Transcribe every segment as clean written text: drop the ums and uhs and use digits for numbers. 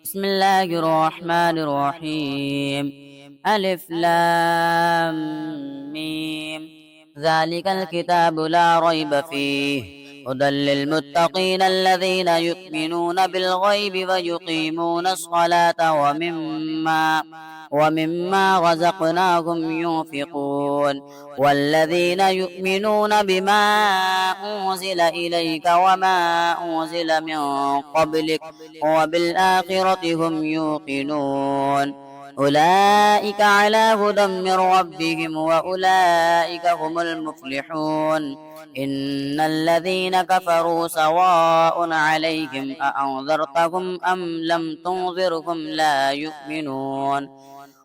بسم الله الرحمن الرحيم. ألف لام ميم. ذلك الكتاب لا ريب فيه هدى للمتقين الذين يؤمنون بالغيب ويقيمون الصلاة ومما رزقناهم ينفقون والذين يؤمنون بما أنزل إليك وما أنزل من قبلك وبالآخرة هم يوقنون أولئك على هدى من ربهم وأولئك هم المفلحون. إن الذين كفروا سواء عليهم أأنذرتهم أم لم تنذرهم لا يؤمنون.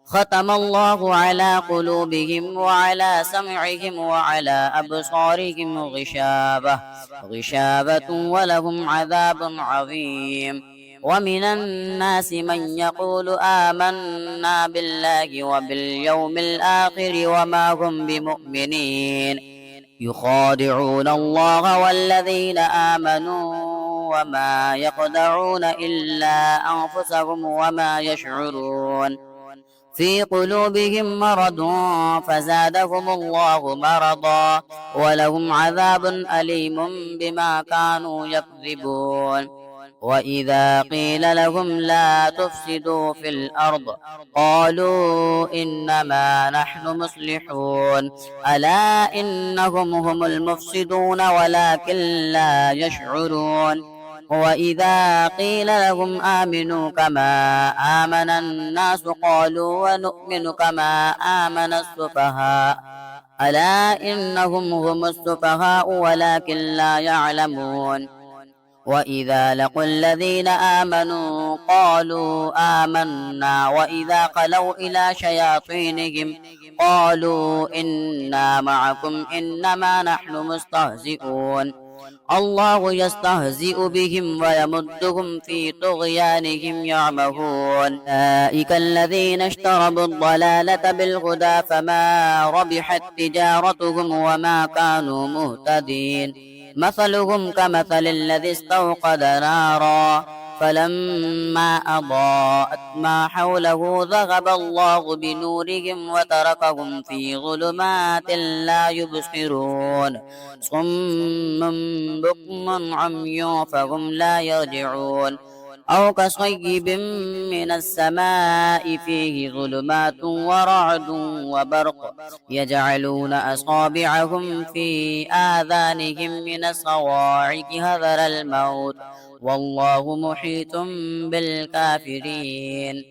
ختم الله على قلوبهم وعلى سمعهم وعلى أبصارهم غشابة ولهم عذاب عظيم. ومن الناس من يقول آمنا بالله وباليوم الآخر وما هم بمؤمنين يخادعون الله والذين آمنوا وما يخدعون إلا أنفسهم وما يشعرون. في قلوبهم مرض فزادهم الله مرضا ولهم عذاب أليم بما كانوا يكذبون. وإذا قيل لهم لا تفسدوا في الأرض قالوا إنما نحن مصلحون ألا إنهم هم المفسدون ولكن لا يشعرون. وإذا قيل لهم آمنوا كما آمن الناس قالوا ونؤمن كما آمن السفهاء ألا إنهم هم السفهاء ولكن لا يعلمون. وإذا لقوا الذين آمنوا قالوا آمنا وإذا خلوا إلى شياطينهم قالوا إنا معكم إنما نحن مستهزئون. الله يستهزئ بهم ويمدهم في طغيانهم يعمهون. أولئك الذين اشتروا الضلالة بالهدى فما ربحت تجارتهم وما كانوا مهتدين. مثلهم كمثل الذي استوقد نارا فلما أضاءت ما حوله ذهب الله بنورهم وتركهم في ظلمات لا يبصرون صم بكم عمي فهم لا يرجعون. أو كصيب من السماء فيه ظلمات ورعد وبرق يجعلون أصابعهم في آذانهم من الصواعق حذر الموت والله محيط بالكافرين.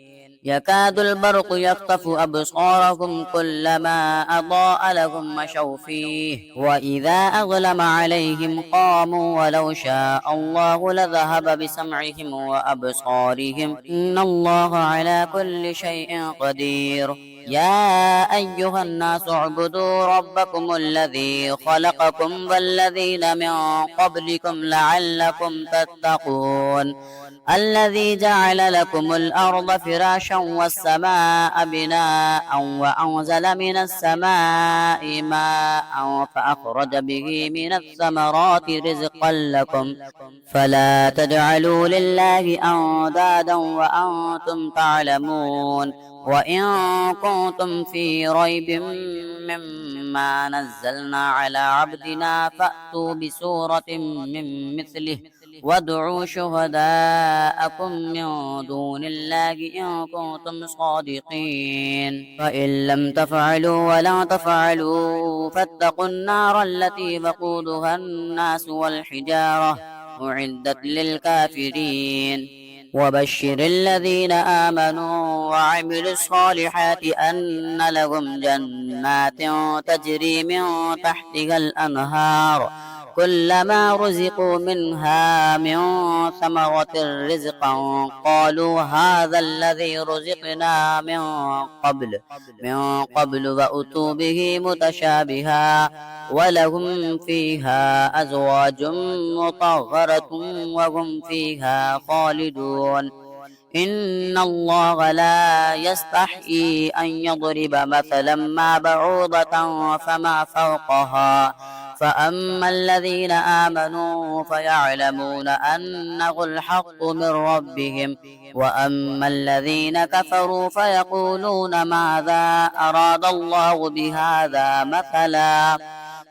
يكاد البرق يخطف أبصارهم كلما أضاء لهم مشوا فيه وإذا أظلم عليهم قاموا ولو شاء الله لذهب بسمعهم وأبصارهم إن الله على كل شيء قدير. يا أيها الناس اعبدوا ربكم الذي خلقكم والذين من قبلكم لعلكم تتقون. الذي جعل لكم الأرض فراشا والسماء بناء وأنزل من السماء ماء فأخرج به من الثمرات رزقا لكم فلا تجعلوا لله أندادا وأنتم تعلمون. وإن كنتم في ريب مما نزلنا على عبدنا فأتوا بسورة من مثله وادعوا شهداءكم من دون الله إن كنتم صادقين. فإن لم تفعلوا ولا تفعلوا فاتقوا النار التي وقودها الناس والحجارة أعدت للكافرين. وبشر الذين آمنوا وعملوا الصالحات أن لهم جنات تجري من تحتها الأنهار كلما رزقوا منها من ثمرة رزقا قالوا هذا الذي رزقنا من قبل وأتوا به متشابها ولهم فيها أزواج مطهرة وهم فيها خالدون. إن الله لا يستحيي أن يضرب مثلا ما بعوضة فما فوقها فأما الذين آمنوا فيعلمون أنه الحق من ربهم، وأما الذين كفروا فيقولون ماذا أراد الله بهذا مثلا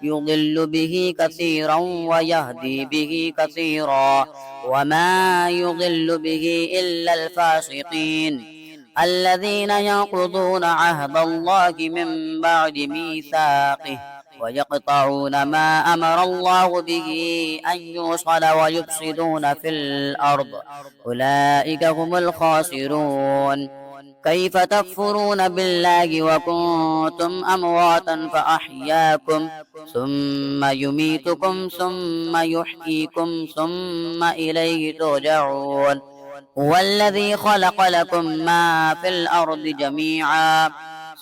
يضل به كثيرا ويهدي به كثيرا، وما يضل به إلا الفاسقين الذين ينقضون عهد الله من بعد ميثاقه ويقطعون ما أمر الله به أن يوصل ويفسدون في الأرض، أولئك هم الخاسرون. كيف تكفرون بالله وكنتم أمواتا فأحياكم ثم يميتكم ثم يحييكم ثم إليه ترجعون. هو الذي خلق لكم ما في الأرض جميعا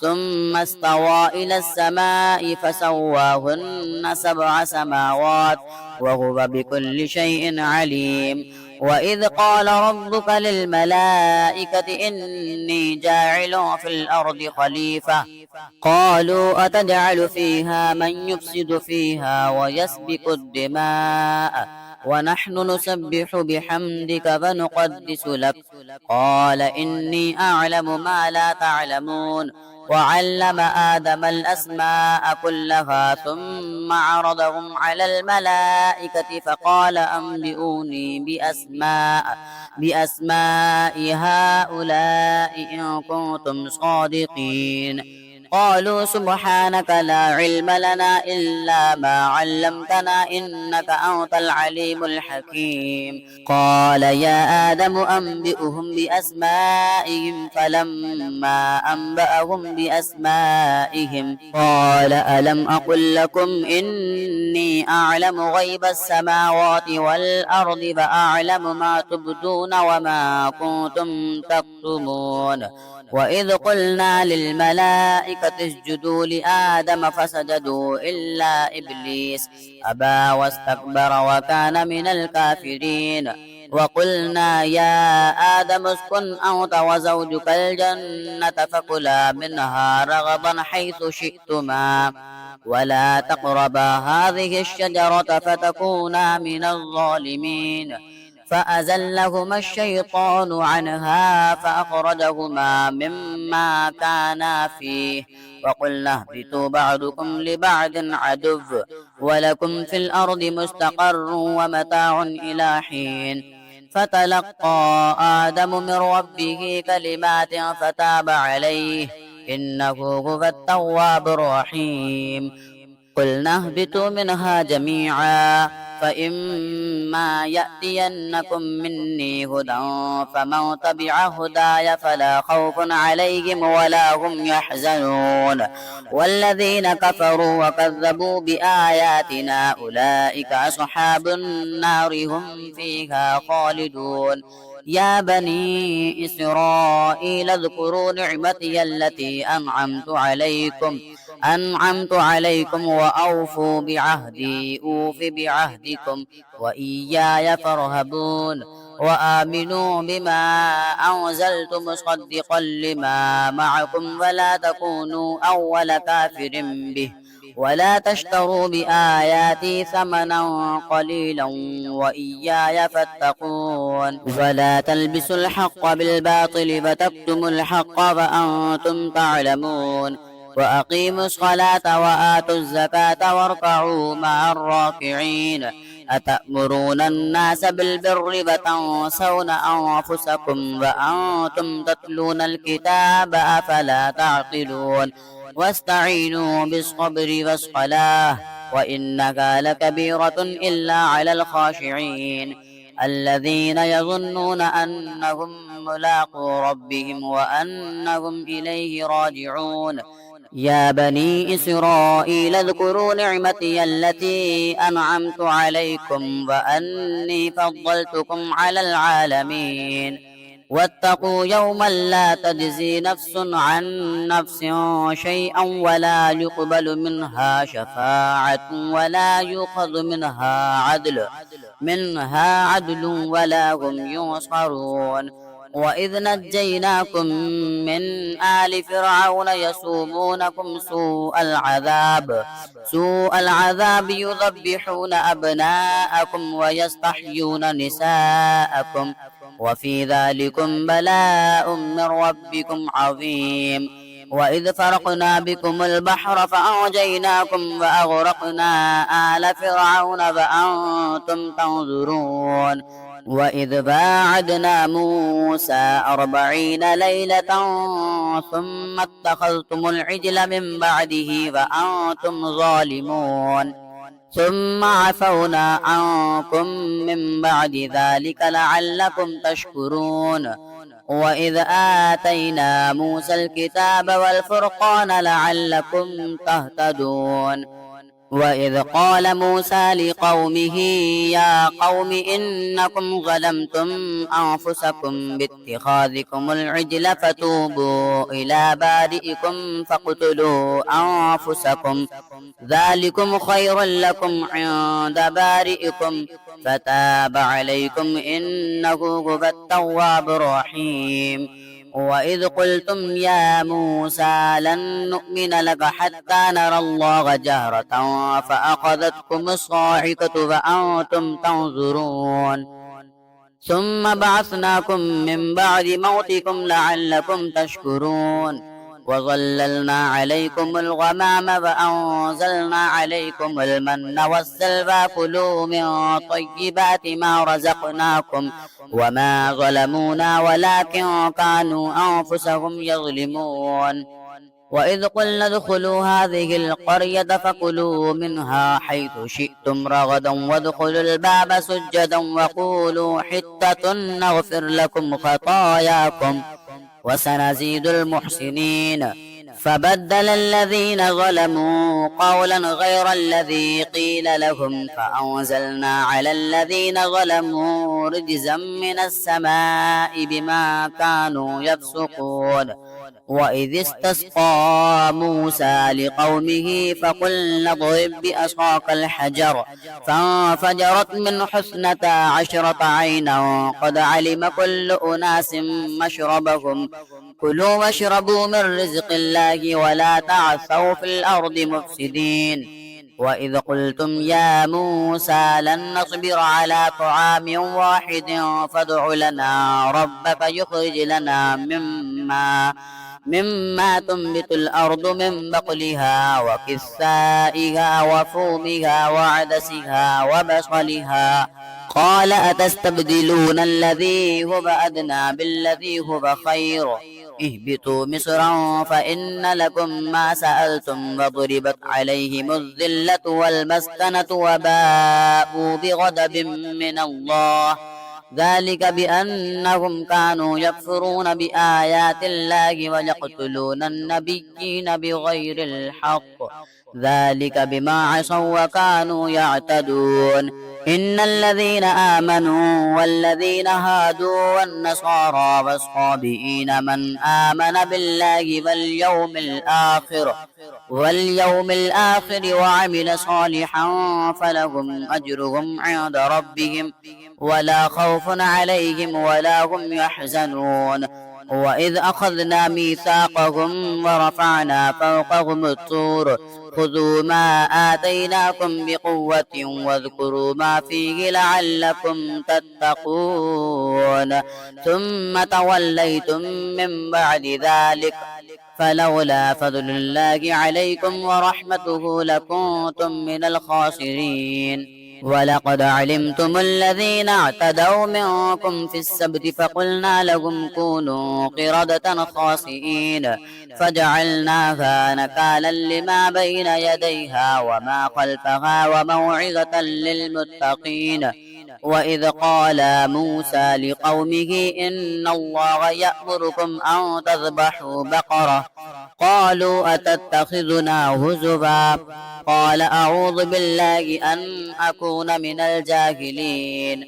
ثم استوى إلى السماء فسواهن 7 سماوات وهو بكل شيء عليم. وإذ قال ربك للملائكة إني جاعل في الأرض خليفة قالوا أتجعل فيها من يفسد فيها ويسفك الدماء ونحن نسبح بحمدك فنقدس لك قال إني أعلم ما لا تعلمون. وعلم آدم الأسماء كلها ثم عرضهم على الملائكة فقال أنبئوني بأسماء هؤلاء إن كنتم صادقين. قالوا سبحانك لا علم لنا إلا ما علمتنا إنك أنت العليم الحكيم. قال يا آدم أنبئهم بأسمائهم فلما أنبأهم بأسمائهم قال ألم أقل لكم إني أعلم غيب السماوات والأرض فأعلم ما تبدون وما كنتم تكتمون. وإذ قلنا للملائكة اسجدوا لآدم فسجدوا إلا إبليس أبى واستكبر وكان من الكافرين. وقلنا يا آدم اسكن أنت وزوجك الجنة فكلا منها رغدا حيث شئتما ولا تقربا هذه الشجرة فتكونا من الظالمين. فأزلهما الشيطان عنها فأخرجهما مما كانا فيه وقلنا اهبطوا بعضكم لبعض عدو ولكم في الأرض مستقر ومتاع إلى حين. فتلقى آدم من ربه كلمات فتاب عليه إنه هو التواب الرحيم. قلنا اهبطوا منها جميعا فإما يأتينكم مني هدى فمن تبع هداي فلا خوف عليهم ولا هم يحزنون. والذين كفروا وكذبوا بآياتنا أولئك أصحاب النار هم فيها خالدون. يا بني إسرائيل اذكروا نعمتي التي أنعمت عليكم وأوفوا بعهدي أوف بعهدكم وإياي فارهبون. وآمنوا بما أنزلت مصدقا لما معكم ولا تكونوا أول كافر به ولا تشتروا بآياتي ثمنا قليلا وإياي فاتقون. ولا تلبسوا الحق بالباطل فتكتموا الحق وأنتم تعلمون. وأقيموا الصلاة وآتوا الزكاة واركعوا مع الراكعين. أتأمرون الناس بالبر وتنسون أنفسكم وأنتم تتلون الكتاب أفلا تعقلون. واستعينوا بالصبر والصلاة وإنها لكبيرة إلا على الخاشعين الذين يظنون أنهم ملاقو ربهم وأنهم إليه راجعون. يا بني إسرائيل اذكروا نعمتي التي أنعمت عليكم وأني فضلتكم على العالمين. واتقوا يوما لا تجزي نفس عن نفس شيئا ولا يقبل منها شفاعة ولا يؤخذ منها عدل ولا هم ينصرون. وإذ نجيناكم من آل فرعون يسومونكم سوء العذاب يذبحون أبناءكم ويستحيون نساءكم وفي ذلكم بلاء من ربكم عظيم. وإذ فرقنا بكم البحر فأنجيناكم وأغرقنا آل فرعون فأنتم تنظرون. وإذ باعدنا موسى 40 ليلة ثم اتخذتم العجل من بعده وأنتم ظالمون ثم عفونا عنكم من بعد ذلك لعلكم تشكرون. وإذ آتينا موسى الكتاب والفرقان لعلكم تهتدون. وإذ قال موسى لقومه يا قوم إنكم ظلمتم أنفسكم باتخاذكم العجل فتوبوا إلى بارئكم فاقتلوا أنفسكم ذلكم خير لكم عند بارئكم فتاب عليكم إنه هو التواب الرحيم. وإذ قلتم يا موسى لن نؤمن لك حتى نرى الله جهرة فأخذتكم الصاعقة وأنتم تنظرون ثم بعثناكم من بعد موتكم لعلكم تشكرون. وظللنا عليكم الغمام وأنزلنا عليكم المن والسلوى كلوا من طيبات ما رزقناكم وما ظلمونا ولكن كانوا أنفسهم يظلمون. وإذ قلنا ادخلوا هذه القرية فكلوا منها حيث شئتم رغدا وادخلوا الباب سجدا وقولوا حطة نغفر لكم خطاياكم وسنزيد المحسنين. فبدل الذين ظلموا قولا غير الذي قيل لهم فأنزلنا على الذين ظلموا رجزا من السماء بما كانوا يفسقون. وإذ استسقى موسى لقومه فقلنا اضرب بعصاك الحجر فانفجرت منه 12 عينا قد علم كل أناس مشربهم كلوا واشربوا من رزق الله ولا تعثوا في الأرض مفسدين. وإذ قلتم يا موسى لن نصبر على طعام واحد فادع لنا ربك يخرج لنا مما تنبت الأرض من بقلها وكثائها وفومها وعدسها وبصلها قال أتستبدلون الذي هو أدنى بالذي هو خير اهبطوا مصرا فإن لكم ما سألتم وضربت عليهم الذلة والمسكنة وباءوا بغضب من الله ذلك بأنهم كانوا يكفرون بآيات الله ويقتلون النبيين بغير الحق ذلك بما عصوا وكانوا يعتدون. إن الذين آمنوا والذين هادوا والنصارى والصابئين من آمن بالله واليوم الآخر وعمل صالحا فلهم أجرهم عند ربهم ولا خوف عليهم ولا هم يحزنون. وإذ أخذنا ميثاقهم ورفعنا فوقهم الطور خذوا ما آتيناكم بقوة واذكروا ما فيه لعلكم تتقون ثم توليتم من بعد ذلك فلولا فضل الله عليكم ورحمته لكنتم من الخاسرين. ولقد علمتم الذين اعتدوا منكم في السبت فقلنا لهم كونوا قردة خاسئين فجعلناها نكالا لما بين يديها وما خلفها وموعظة للمتقين. وإذ قال موسى لقومه إن الله يأمركم أن تذبحوا بقرة قالوا أتتخذنا هزوا قال أعوذ بالله أن أكون من الجاهلين.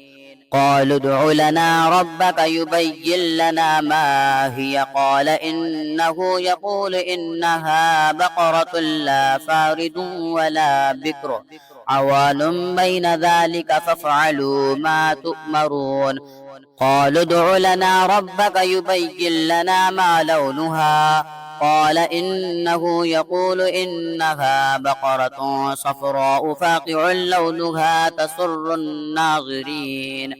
قالوا ادع لنا ربك يبين لنا ما هي قال إنه يقول إنها بقرة لا فارض ولا بكر عوان بين ذلك فافعلوا ما تؤمرون. قالوا ادع لنا ربك يبين لنا ما لونها قال إنه يقول إنها بقرة صفراء فاقع لونها تسر الناظرين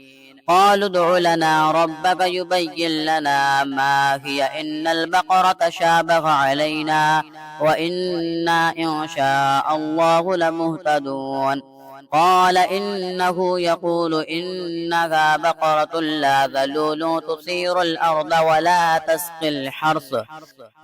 قالوا ادع لنا ربك يبين لنا ما هي إن البقرة شابه علينا وإنا إن شاء الله لمهتدون قال إنه يقول إنها بقرة لا ذلول تثير الأرض ولا تسقي الحرث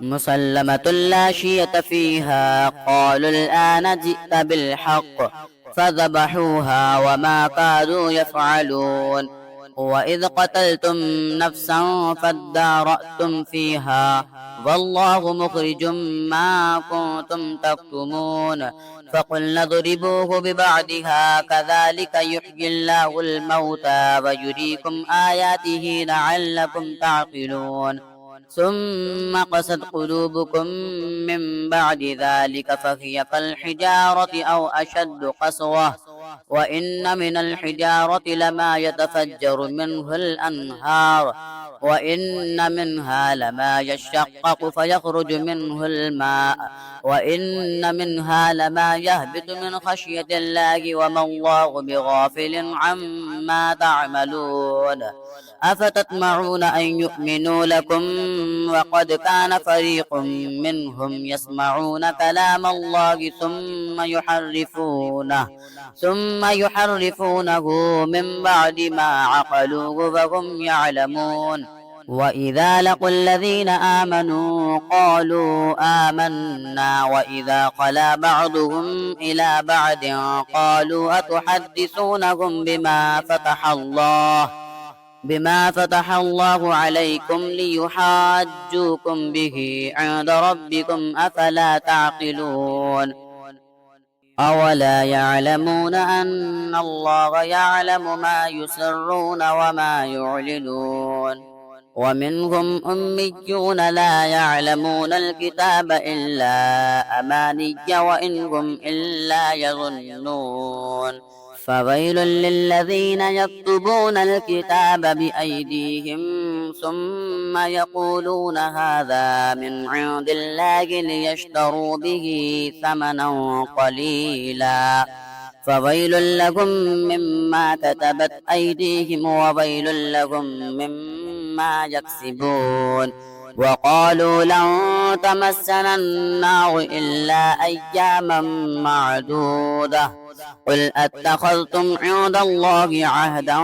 مسلمة لا شية فيها قالوا الآن جئت بالحق فذبحوها وما كادوا يفعلون وإذ قتلتم نفسا فادارأتم فيها والله مخرج ما كنتم تكتمون فقلنا اضربوه ببعضها كذلك يحيي الله الموتى ويريكم آياته لعلكم تعقلون ثم قست قلوبكم من بعد ذلك فهي كالحجارة أو أشد قسوة وإن من الحجارة لما يتفجر منه الأنهار وإن منها لما يشقق فيخرج منه الماء وإن منها لما يهبط من خشية الله وما الله بغافل عما تعملون أفتطمعون أن يؤمنوا لكم وقد كان فريق منهم يسمعون كلام الله ثم يحرفونه من بعد ما عقلوه وهم يعلمون وإذا لقوا الذين آمنوا قالوا آمنا وإذا خلا بعضهم إلى بعض قالوا أتحدثونهم بما فتح الله عليكم ليحاجوكم به عند ربكم أفلا تعقلون أولا يعلمون أن الله يعلم ما يسرون وما يعلنون ومنهم أميون لا يعلمون الكتاب إلا أماني وإن هم إلا يظنون فويل للذين يكتبون الكتاب بأيديهم ثم يقولون هذا من عند الله ليشتروا به ثمنا قليلا فويل لهم مما كتبت أيديهم وويل لهم مما يكسبون وقالوا لن تمسنا النار إلا أياما معدودة قل أتخذتم عند الله عهدا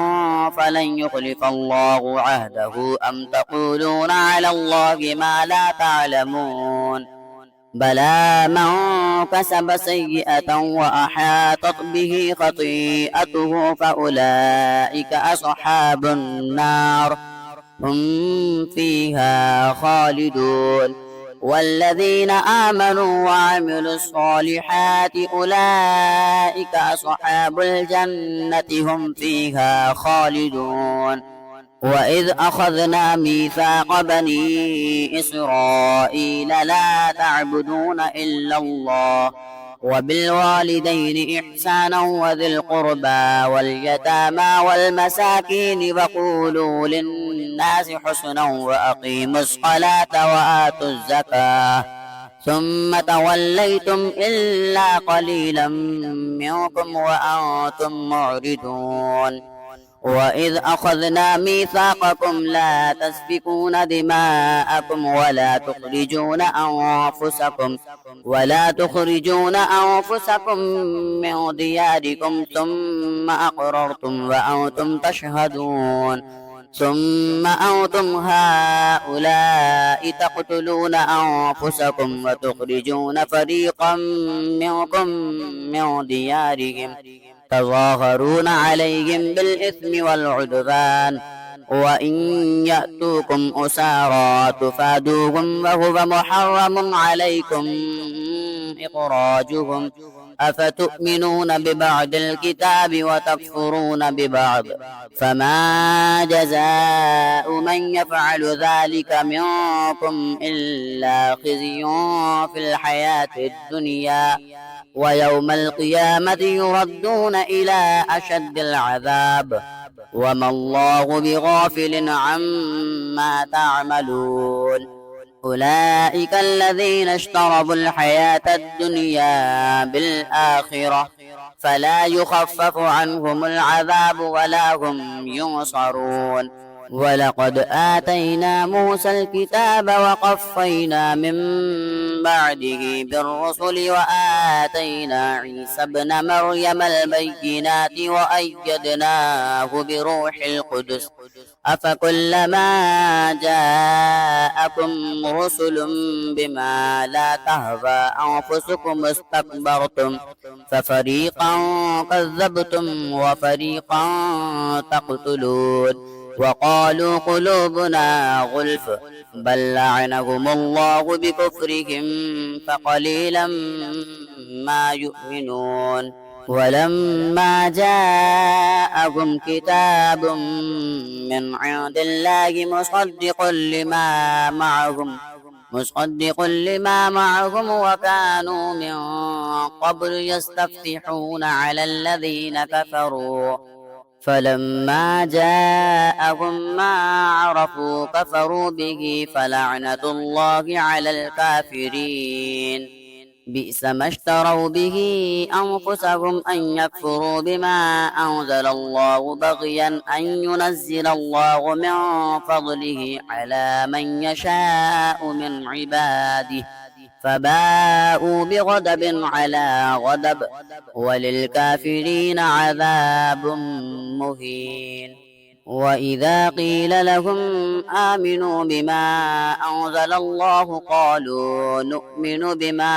فلن يخلف الله عهده أم تقولون على الله ما لا تعلمون بلى من كسب سيئة وأحاطت به خطيئته فأولئك أصحاب النار هم فيها خالدون والذين آمنوا وعملوا الصالحات أولئك أصحاب الجنة هم فيها خالدون وإذ أخذنا ميثاق بني إسرائيل لا تعبدون إلا الله وبالوالدين إحسانا وذي القربى واليتامى والمساكين وقولوا للناس حسنا وأقيموا الصلاة وآتوا الزكاة ثم توليتم إلا قليلا منكم وأنتم معرضون وإذ أخذنا ميثاقكم لا تسفكون دماءكم ولا تخرجون أنفسكم من دياركم ثم أقررتم وأنتم تشهدون ثم أنتم هؤلاء تقتلون أنفسكم وتخرجون فريقا منكم من ديارهم تظاهرون عليهم بالإثم والعدوان وإن يأتوكم أسارى تفادوهم وهو محرم عليكم إخراجهم أفتؤمنون ببعض الكتاب وتكفرون ببعض فما جزاء من يفعل ذلك منكم إلا خزي في الحياة الدنيا ويوم القيامة يردون إلى أشد العذاب وما الله بغافل عما تعملون. أولئك الذين اشتروا الحياة الدنيا بالآخرة فلا يخفف عنهم العذاب ولا هم ينصرون. ولقد آتينا موسى الكتاب وقفينا من بعده بالرسل وآتينا عيسى ابن مريم البينات وأيدناه بروح القدس أفكلما جاءكم رسل بما لا تهوى أنفسكم استكبرتم ففريقا كذبتم وفريقا تقتلون. وقالوا قلوبنا غلف بل لعنهم الله بكفرهم فقليلا ما يؤمنون. ولما جاءهم كتاب من عند الله مصدق لما معهم وكانوا من قبل يستفتحون على الذين كفروا فلما جاءهم ما عرفوا كفروا به فلعنة الله على الكافرين. بئس ما اشتروا به أنفسهم أن يكفروا بما أنزل الله بغيا أن ينزل الله من فضله على من يشاء من عباده فباءوا بغضب على غضب وللكافرين عذاب مهين. وإذا قيل لهم آمنوا بما أنزل الله قالوا نؤمن بما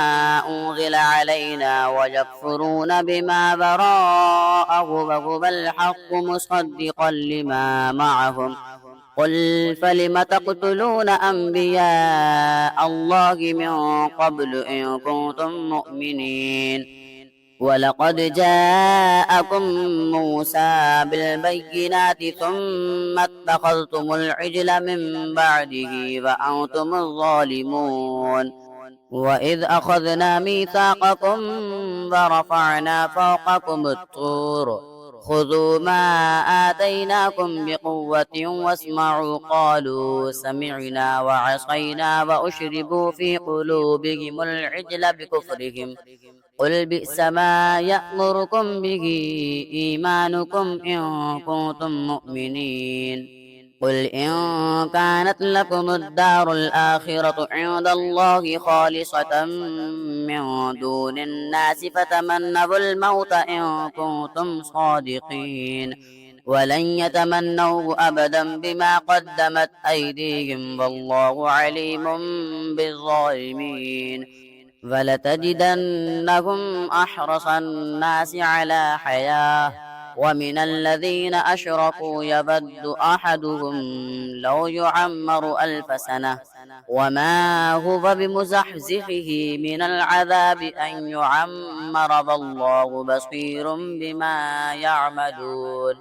أنزل علينا ويكفرون بما براءه وهو الحق مصدقا لما معهم قل فلم تقتلون أنبياء الله من قبل إن كنتم مؤمنين. ولقد جاءكم موسى بالبينات ثم اتخذتم العجل من بعده وأنتم الظالمون. وإذ أخذنا ميثاقكم ورفعنا فوقكم الطور خذوا ما آتيناكم بقوة واسمعوا قالوا سمعنا وعصينا وأشربوا في قلوبهم العجل بكفرهم قل بئس ما يأمركم به إيمانكم إن كنتم مؤمنين. قل إن كانت لكم الدار الآخرة عند الله خالصة من دون الناس فتمنوا الموت إن كنتم صادقين ولن يتمنوه أبدا بما قدمت أيديهم والله عليم بالظالمين. ولتجدنهم أحرص الناس على حياة ومن الذين أشركوا يود أحدهم لو يعمر 1000 سنة وما هو بمزحزحه من العذاب أن يعمر والله بصير بما يعملون.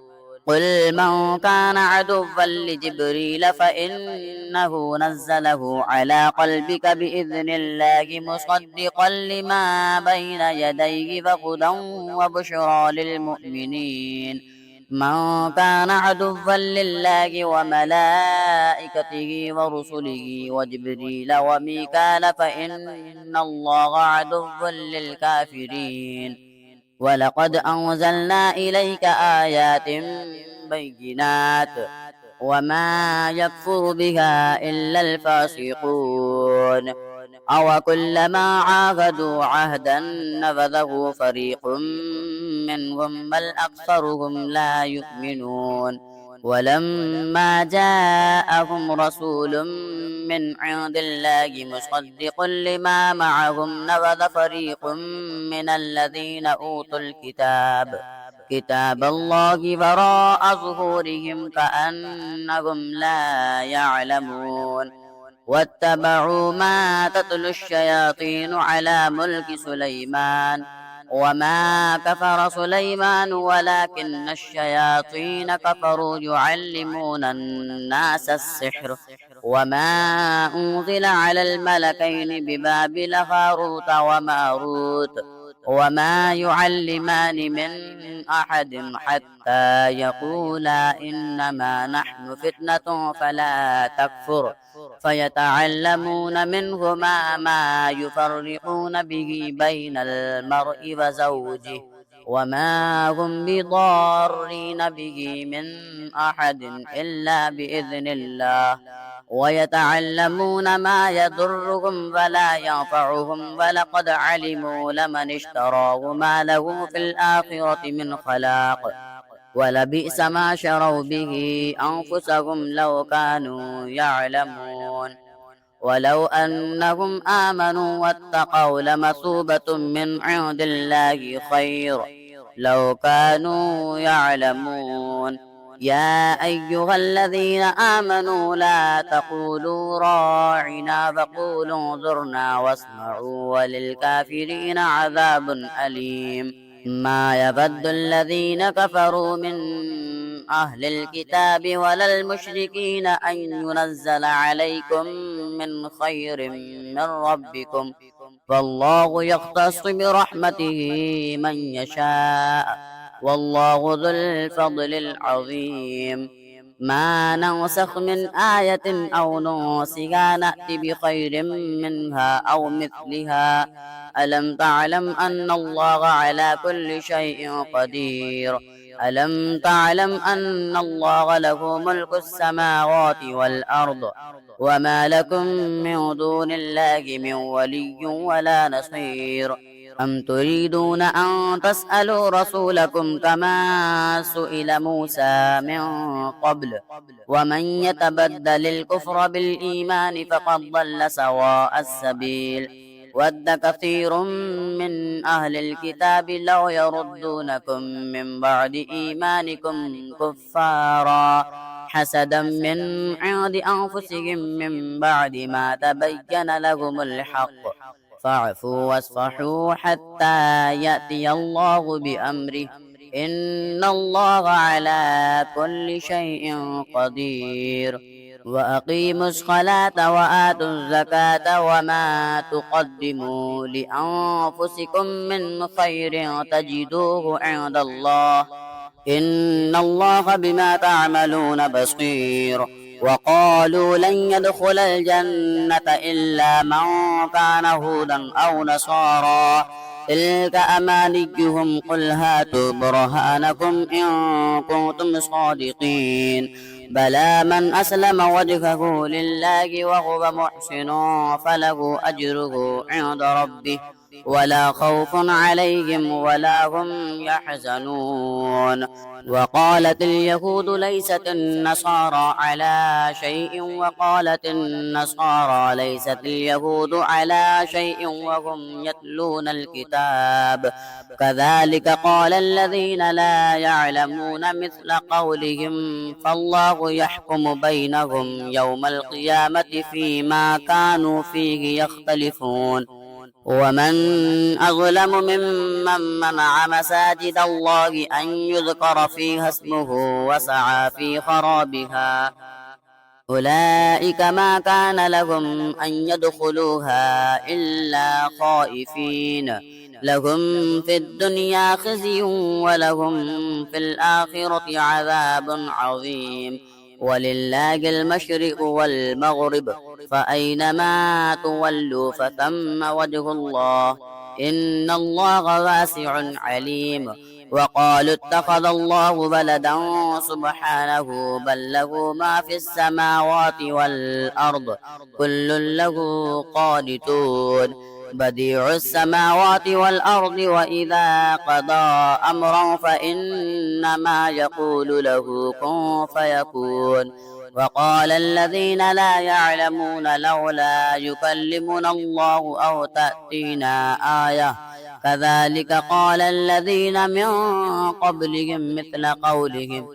قل من كان عدوا لجبريل فإنه نزله على قلبك بإذن الله مصدقا لما بين يديه فهدى وبشرى للمؤمنين. من كان عدوا لله وملائكته ورسله وجبريل وميكال فإن الله عدو للكافرين. ولقد أنزلنا إليك آيات بينات وما يكفر بها إلا الفاسقون. أو كلما عاهدوا عهدا نبذه فريق منهم بل أكثرهم لا يؤمنون. ولما جاءهم رسول من عند الله مصدق لما معهم نبذ فريق من الذين أوتوا كتاب الله وراء ظهورهم كأنهم لا يعلمون. واتبعوا ما تتلو الشياطين على ملك سليمان وما كفر سليمان ولكن الشياطين كفروا يعلمون الناس السحر وما أنزل على الملكين ببابل هاروت وماروت وما يعلمان من أحد حتى يقولا إنما نحن فتنة فلا تكفر فيتعلمون منهما ما يفرقون به بين المرء وزوجه وما هم بضارين به من أحد إلا بإذن الله ويتعلمون ما يضرهم ولا ينفعهم ولقد علموا لمن اشتراه ما له في الآخرة من خلاق ولبئس ما شروا به أنفسهم لو كانوا يعلمون ولو أنهم آمنوا واتقوا لمثوبة من عند الله خير لو كانوا يعلمون يا أيها الذين آمنوا لا تقولوا راعنا فقولوا انظرنا واسمعوا وللكافرين عذاب أليم ما يود الذين كفروا من أهل الكتاب ولا المشركين أن ينزل عليكم من خير من ربكم فالله يختص برحمته من يشاء والله ذو الفضل العظيم ما ننسخ من آية أو ننسها نأتي بخير منها أو مثلها ألم تعلم أن الله على كل شيء قدير ألم تعلم أن الله له ملك السماوات والأرض وما لكم من دون الله من ولي ولا نصير أم تريدون أن تسألوا رسولكم كما سئل موسى من قبل ومن يتبدل الكفر بالإيمان فقد ضل سواء السبيل ود كثير من أهل الكتاب لو يردونكم من بعد إيمانكم كفارا حسدا من عند أنفسهم من بعد ما تبين لهم الحق فاعفوا واصفحوا حتى يأتي الله بأمره إن الله على كل شيء قدير وأقيموا الصلاة وآتوا الزكاة وما تقدموا لأنفسكم من خير تجدوه عند الله إن الله بما تعملون بصير وقالوا لن يدخل الجنة إلا من كان هودا أو نصارى تلك أمانيهم قل هاتوا برهانكم إن كنتم صادقين بلى من أسلم وجهه لله وهو محسن فله أجره عند ربه ولا خوف عليهم ولا هم يحزنون وقالت اليهود ليست النصارى على شيء وقالت النصارى ليست اليهود على شيء وهم يتلون الكتاب كذلك قال الذين لا يعلمون مثل قولهم فالله يحكم بينهم يوم القيامة فيما كانوا فيه يختلفون ومن أظلم ممن منع مساجد الله أن يذكر فيها اسمه وسعى في خرابها أولئك ما كان لهم أن يدخلوها إلا خائفين لهم في الدنيا خزي ولهم في الآخرة عذاب عظيم ولله المشرق والمغرب فأينما تولوا فثم وجه الله إن الله واسع عليم وقالوا اتخذ الله ولدا سبحانه بل له ما في السماوات والأرض كل له قانتون بديع السماوات والأرض وإذا قضى أمرا فإنما يقول له كن فيكون وقال الذين لا يعلمون لولا يكلمنا الله أو تأتينا آية كذلك قال الذين من قبلهم مثل قولهم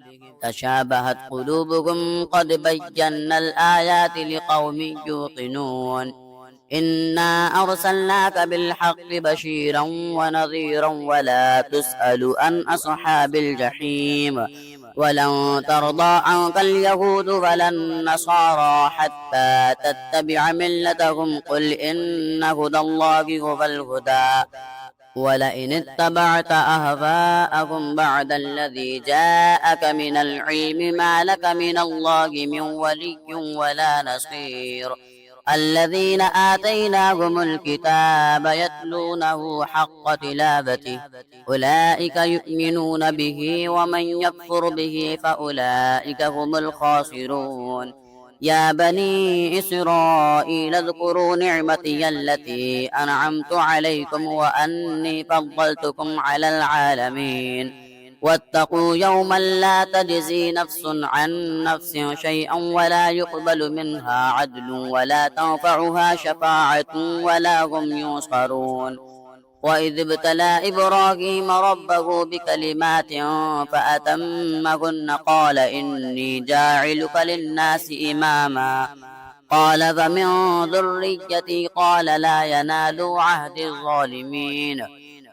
تشابهت قلوبهم قد بينا الآيات لقوم يوقنون إنا أرسلناك بالحق بشيرا ونذيرا ولا تسأل عن أصحاب الجحيم ولن ترضى عنك اليهود ولا النصارى حتى تتبع ملتهم قل إن هدى الله هو الهدى ولئن اتبعت أهواءهم بعد الذي جاءك من العلم ما لك من الله من ولي ولا نصير. الذين آتيناهم الكتاب يتلونه حق تلاوته أولئك يؤمنون به ومن يكفر به فأولئك هم الخاسرون. يا بني إسرائيل اذكروا نعمتي التي أنعمت عليكم وأني فضلتكم على العالمين. واتقوا يوما لا تجزي نفس عن نفس شيئا ولا يقبل منها عدل ولا تنفعها شفاعة ولا هم ينصرون. وإذ ابتلى إبراهيم ربه بكلمات فأتمهن قال إني جاعلك للناس إماما قال فمن ذريتي قال لا ينال عهد الظالمين.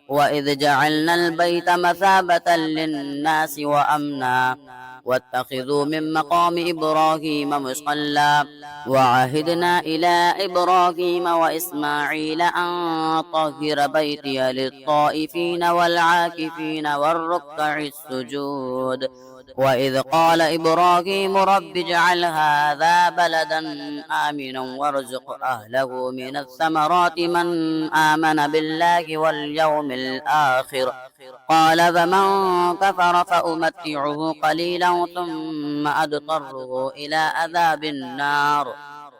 وإذ جعلنا البيت مثابة للناس وأمنا واتخذوا من مقام إبراهيم مصلى وعهدنا إلى إبراهيم وإسماعيل أن طهر بيتي للطائفين والعاكفين والركع السجود. وإذ قال إبراهيم رب اجعل هذا بلدا آمنا وارزق أهله من الثمرات من آمن بالله واليوم الآخر قال فمن كفر فأمتعه قليلا ثم أضطره إلى عذاب النار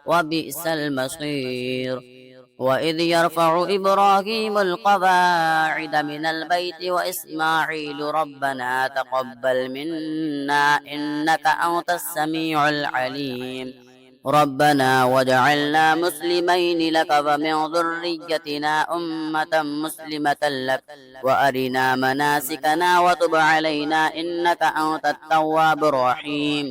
وبئس المصير. وإذ يرفع إبراهيم القواعد من البيت وإسماعيل ربنا تقبل منا إنك أنت السميع العليم ربنا واجعلنا مسلمين لك ومن ذريتنا أمة مسلمة لك وأرنا مناسكنا وتب علينا إنك أنت التواب الرحيم.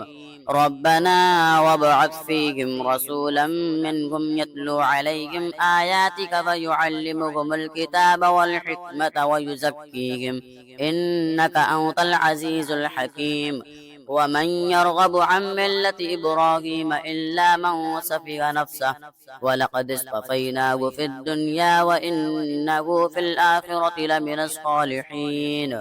ربنا وابعث فيهم رسولا منهم يتلو عليهم آياتك فيعلمهم الكتاب والحكمة ويزكيهم إنك أنت العزيز الحكيم. ومن يرغب عن ملة إبراهيم إلا من سفه نفسه ولقد اصطفيناه في الدنيا وإنه في الآخرة لمن الصالحين.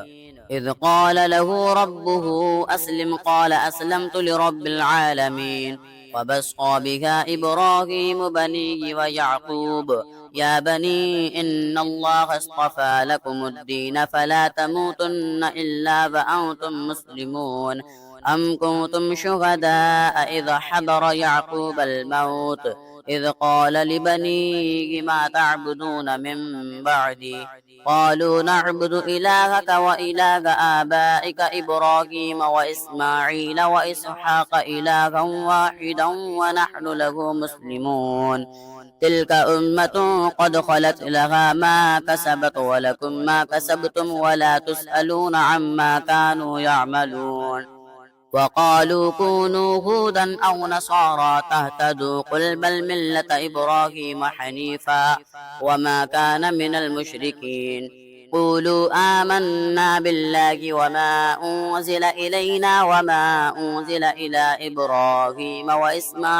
إذ قال له ربه أسلم قال أسلمت لرب العالمين وبصى بها إبراهيم بنيه ويعقوب يا بني إن الله اصطفى لكم الدين فلا تموتن إلا وأنتم مسلمون. أم كنتم شهداء إذ حضر يعقوب الموت إذ قال لبنيه ما تعبدون من بعدي قالوا نعبد إلهك وإله آبائك إبراهيم وإسماعيل وإسحاق إلها واحدا ونحن له مسلمون. تلك أمة قد خلت لها ما كسبت ولكم ما كسبتم ولا تسألون عما كانوا يعملون. وقالوا كونوا هودا أو نصارى تهتدوا قل بل ملة إبراهيم حنيفا وما كان من المشركين. قولوا آمنا بالله وما أنزل إلينا وما أنزل إلى إبراهيم وإسماعيل